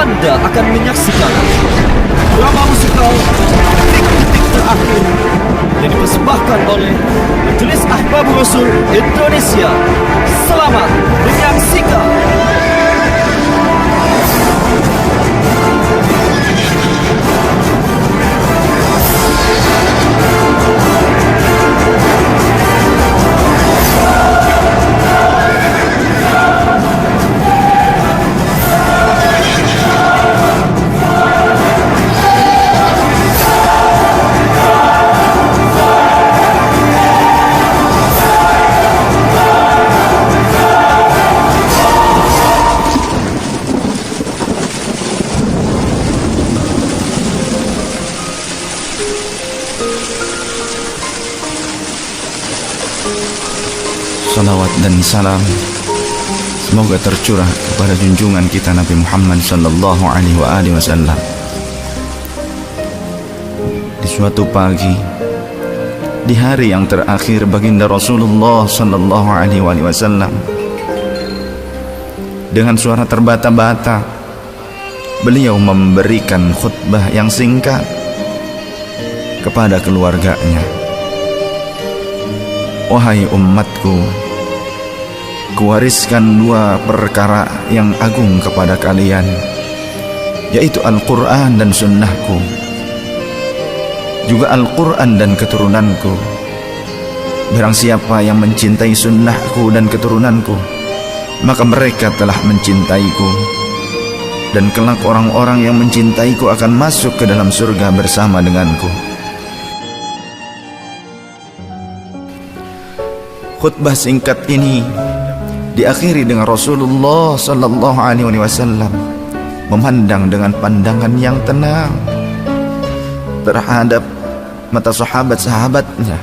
Anda akan menyaksikan drama musikal Detik-Detik Terakhir yang dipersembahkan oleh Majelis Ahbabur Rasul Indonesia. Selamat menyaksikan. Salawat dan salam semoga tercurah kepada junjungan kita Nabi Muhammad sallallahu alaihi wasallam. Di suatu pagi, di hari yang terakhir baginda Rasulullah sallallahu alaihi wasallam, dengan suara terbata-bata beliau memberikan khutbah yang singkat kepada keluarganya. Wahai umatku, kuwariskan dua perkara yang agung kepada kalian, yaitu Al-Quran dan Sunnahku, juga Al-Quran dan keturunanku. Barang siapa yang mencintai Sunnahku dan keturunanku, maka mereka telah mencintaiku, dan kelak orang-orang yang mencintaiku akan masuk ke dalam surga bersama denganku. Khutbah singkat ini diakhiri dengan Rasulullah sallallahu alaihi wasallam memandang dengan pandangan yang tenang terhadap mata sahabat-sahabatnya.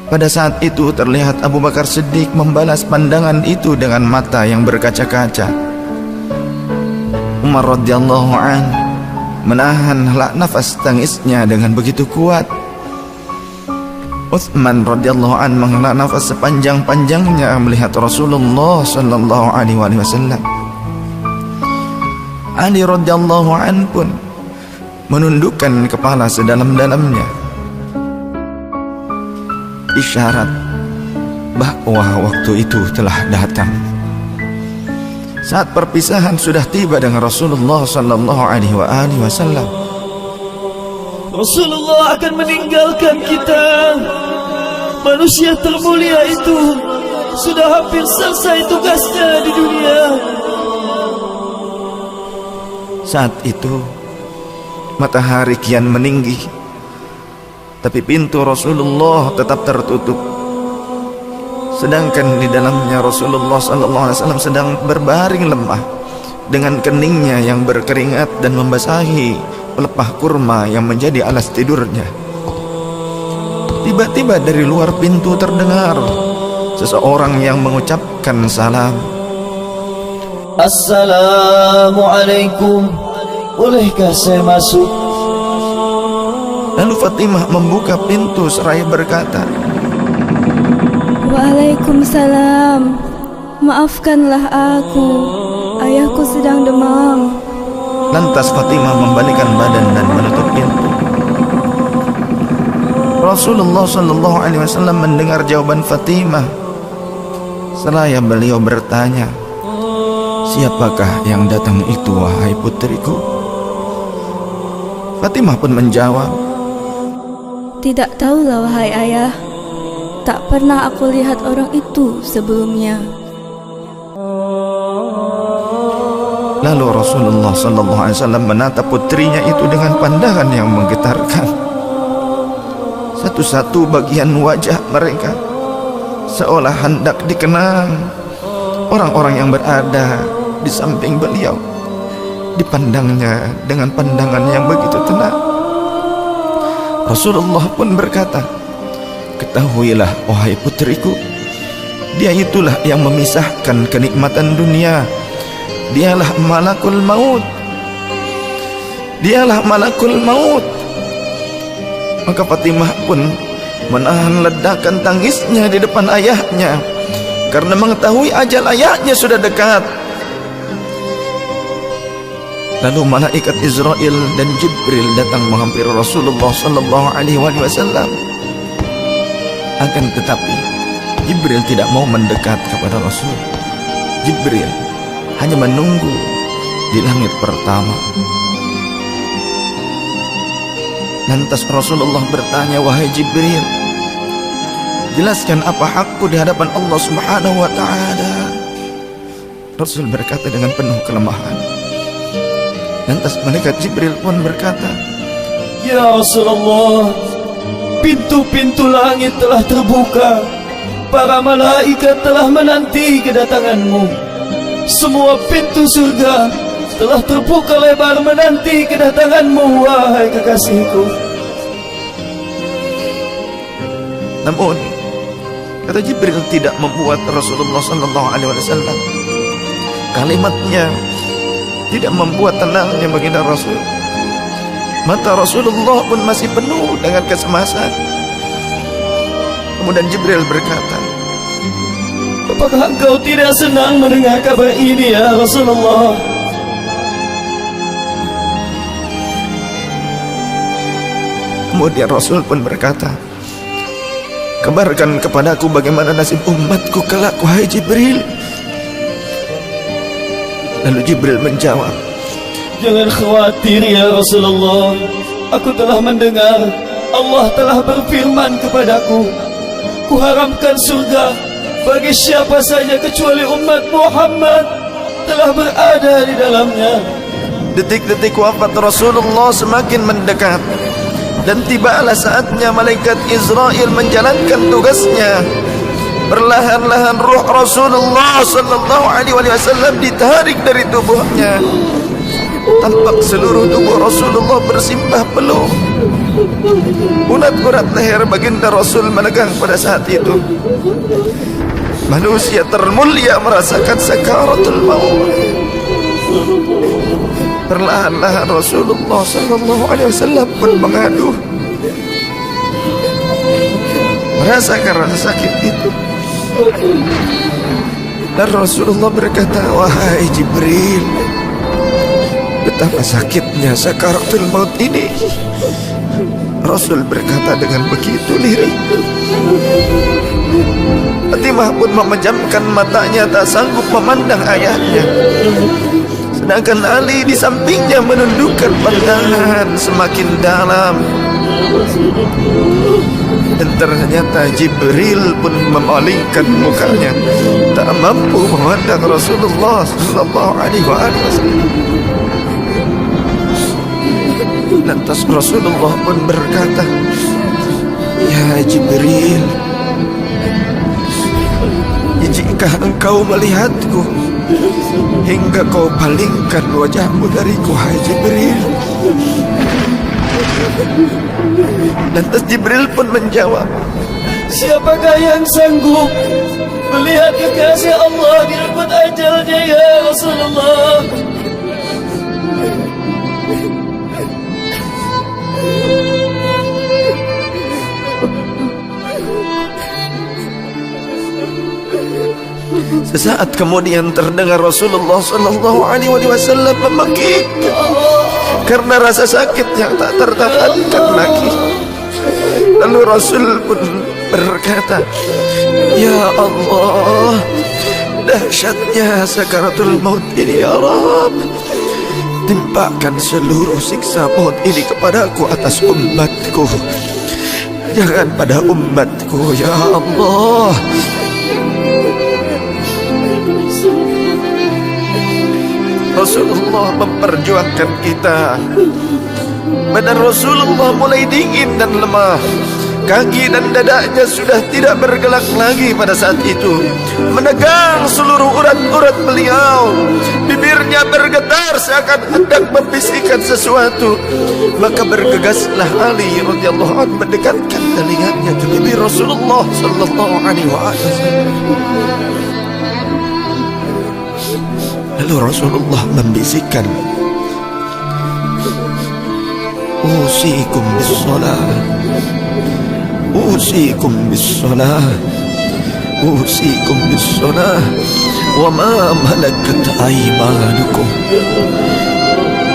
Pada saat itu terlihat Abu Bakar Siddiq membalas pandangan itu dengan mata yang berkaca-kaca. Umar radhiyallahu an menahan nafas tangisnya dengan begitu kuat. Utsman radhiyallahu an menghela nafas sepanjang-panjangnya melihat Rasulullah sallallahu alaihi wasallam. Ali radhiyallahu an pun menundukkan kepala sedalam-dalamnya, isyarat bahwa waktu itu telah datang. Saat perpisahan sudah tiba dengan Rasulullah sallallahu alaihi wasallam, Rasulullah akan meninggalkan kita. Manusia termulia itu sudah hampir selesai tugasnya di dunia. saat itu matahari kian meninggi, tapi pintu Rasulullah tetap tertutup. Sedangkan di dalamnya Rasulullah SAW sedang berbaring lemah dengan keningnya yang berkeringat dan membasahi pelepah kurma yang menjadi alas tidurnya. Tiba-tiba dari luar pintu terdengar seseorang yang mengucapkan salam. Assalamualaikum, bolehkah saya masuk? Lalu Fatimah membuka pintu seraya berkata, Waalaikumsalam, maafkanlah aku, ayahku sedang demam. Lantas Fatimah membalikkan badan dan menutup pintu. Rasulullah SAW mendengar jawaban Fatimah. Seraya beliau bertanya, siapakah yang datang itu, wahai putriku? Fatimah pun menjawab, Tidak tahulah wahai ayah, tak pernah aku lihat orang itu sebelumnya. Lalu Rasulullah SAW menatap putrinya itu dengan pandangan yang menggetarkan. Satu-satu bagian wajah mereka seolah hendak dikenang. Orang-orang yang berada di samping beliau dipandangnya dengan pandangan yang begitu tenang. Rasulullah pun berkata, ketahuilah wahai putriku, dia itulah yang memisahkan kenikmatan dunia. Dialah malakul maut. Dialah malakul maut. Maka Fatimah pun menahan ledakan tangisnya di depan ayahnya karena mengetahui ajal ayahnya sudah dekat. Lalu malaikat Israel dan Jibril datang menghampiri Rasulullah sallallahu alaihi wasallam. Akan tetapi Jibril tidak mau mendekat kepada Rasul. Jibril hanya menunggu di langit pertama. Lantas Rasulullah bertanya, "Wahai Jibril, jelaskan apa hakku di hadapan Allah Subhanahu wa ta'ala." Rasul berkata dengan penuh kelemahan. Lantas malaikat Jibril pun berkata, Ya Rasulullah, pintu-pintu langit telah terbuka. Para malaikat telah menanti kedatanganmu. Semua pintu surga telah terbuka lebar menanti kedatanganmu, wahai kekasihku. namun kata Jibril tidak membuat Rasulullah sallallahu alaihi wasallam. Kalimatnya tidak membuat tenangnya baginda Rasul. Mata Rasulullah pun masih penuh dengan kecemasan. Kemudian Jibril berkata, apakah engkau tidak senang mendengar kabar ini ya Rasulullah? Kemudian Rasul pun berkata, kabarkan kepadaku bagaimana nasib umatku kelak, wahai Jibril. Lalu Jibril menjawab, jangan khawatir ya Rasulullah. Aku telah mendengar Allah telah berfirman kepadaku, kuharamkan surga bagi siapa saja kecuali umat Muhammad telah berada di dalamnya. Detik-detik wafat Rasulullah semakin mendekat, dan tibalah saatnya malaikat Israel menjalankan tugasnya. Perlahan-lahan ruh Rasulullah sallallahu alaihi wasallam ditarik dari tubuhnya. Tampak seluruh tubuh Rasulullah bersimbah peluh. Urat-urat leher baginda Rasul menegang pada saat itu. Manusia termulia merasakan sakaratul maut. Perlahan-lahan Rasulullah sallallahu alaihi wasallam pun mengaduh, merasakan rasa sakit itu. Dan Rasulullah berkata, wahai Jibril, betapa sakitnya sakaratul maut ini. Rasul berkata dengan begitu lirik. Fatimah pun memejamkan matanya, tak sanggup memandang ayahnya. Sedangkan Ali di sampingnya menundukkan pandangan semakin dalam. Dan ternyata Jibril pun memalingkan mukanya, tak mampu memandang Rasulullah sallallahu alaihi wasallam. Lantas Rasulullah pun berkata, ya Jibril, jika engkau melihatku hingga kau palingkan wajahmu dariku, hai Jibril. Lantas Jibril pun menjawab, siapakah yang sanggup melihat kekasih Allah direbut ajalnya ya Rasulullah? Sesaat kemudian terdengar Rasulullah sallallahu alaihi wasallam membekik karena rasa sakit yang tak tertahankan lagi. Lalu Rasul pun berkata, ya Allah, dahsyatnya sakaratul maut ini ya Rabb. Timpakan seluruh siksa maut ini kepadaku atas umatku, jangan pada umatku ya Allah. Rasulullah memperjuangkan kita. Badan Rasulullah mulai dingin dan lemah. Kaki dan dadanya sudah tidak bergerak lagi pada saat itu. Menegang seluruh urat-urat beliau. Bibirnya bergetar seakan hendak membisikkan sesuatu. Maka bergegaslah Ali radhiyallahu anhu mendekatkan telinganya ke bibir Rasulullah sallallahu alaihi wasallam. Lalu Rasulullah membisikkan, usikum bis-shalah, usikum bis-shalah, usikum bis-shalah, wa ma malakat aymanukum.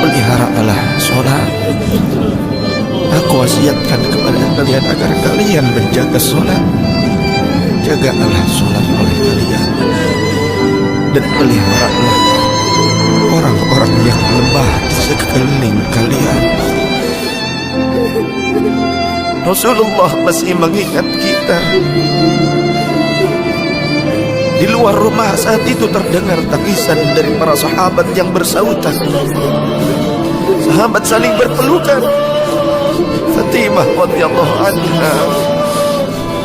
peliharalah sholat. Aku wasiatkan kepada kalian agar kalian menjaga sholat. Jagalah sholat oleh kalian, dan peliharalah orang-orang yang lemah di sekeliling kalian. Rasulullah masih mengingat kita. Di luar rumah saat itu terdengar tangisan dari para sahabat yang bersautan. Sahabat saling berpelukan. Fatimah radhiyallahu anha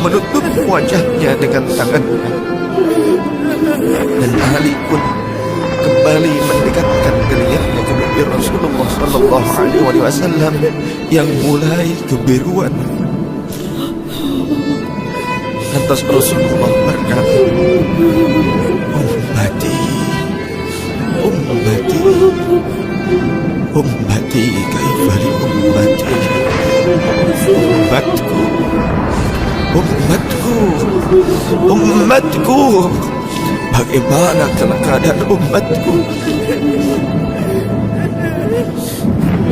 menutup wajahnya dengan tangannya, dan Ali pun kembali mendekatkan dirinya ke bibir Rasulullah sallallahu alaihi wasallam yang mulai kebiruan. Lantas Rasulullah berkata, ummati, ummati, ummati, kaifa li ummati, ummatku, ummatku, umatku, bagaimana keadaan umatku?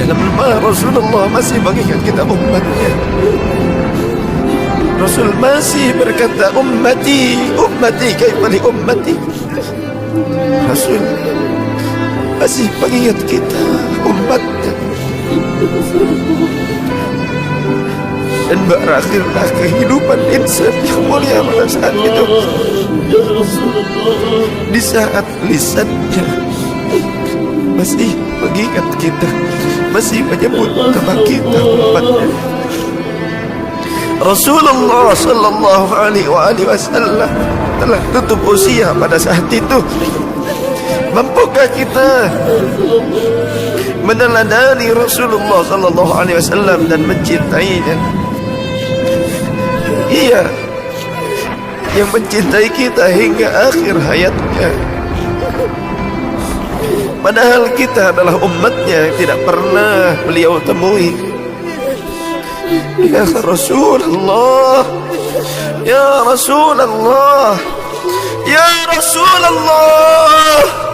Dalam Rasulullah masih mengingat kita umatnya. Rasul masih berkata, ummati, ummati, kaifa li ummati. Rasul masih mengingat kita umatnya. Dan berakhirlah kehidupan insan yang mulia pada saat itu. Di saat lisannya masih mengingat kita, masih menyebut nama kita umatnya. Rasulullah sallallahu alaihi wasallam telah tutup usia pada saat itu. Mampukah kita meneladani Rasulullah sallallahu alaihi wasallam dan mencintainya? Ia yang mencintai kita hingga akhir hayatnya. Padahal kita adalah umatnya yang tidak pernah beliau temui. Ya Rasulullah, ya Rasulullah, ya Rasulullah.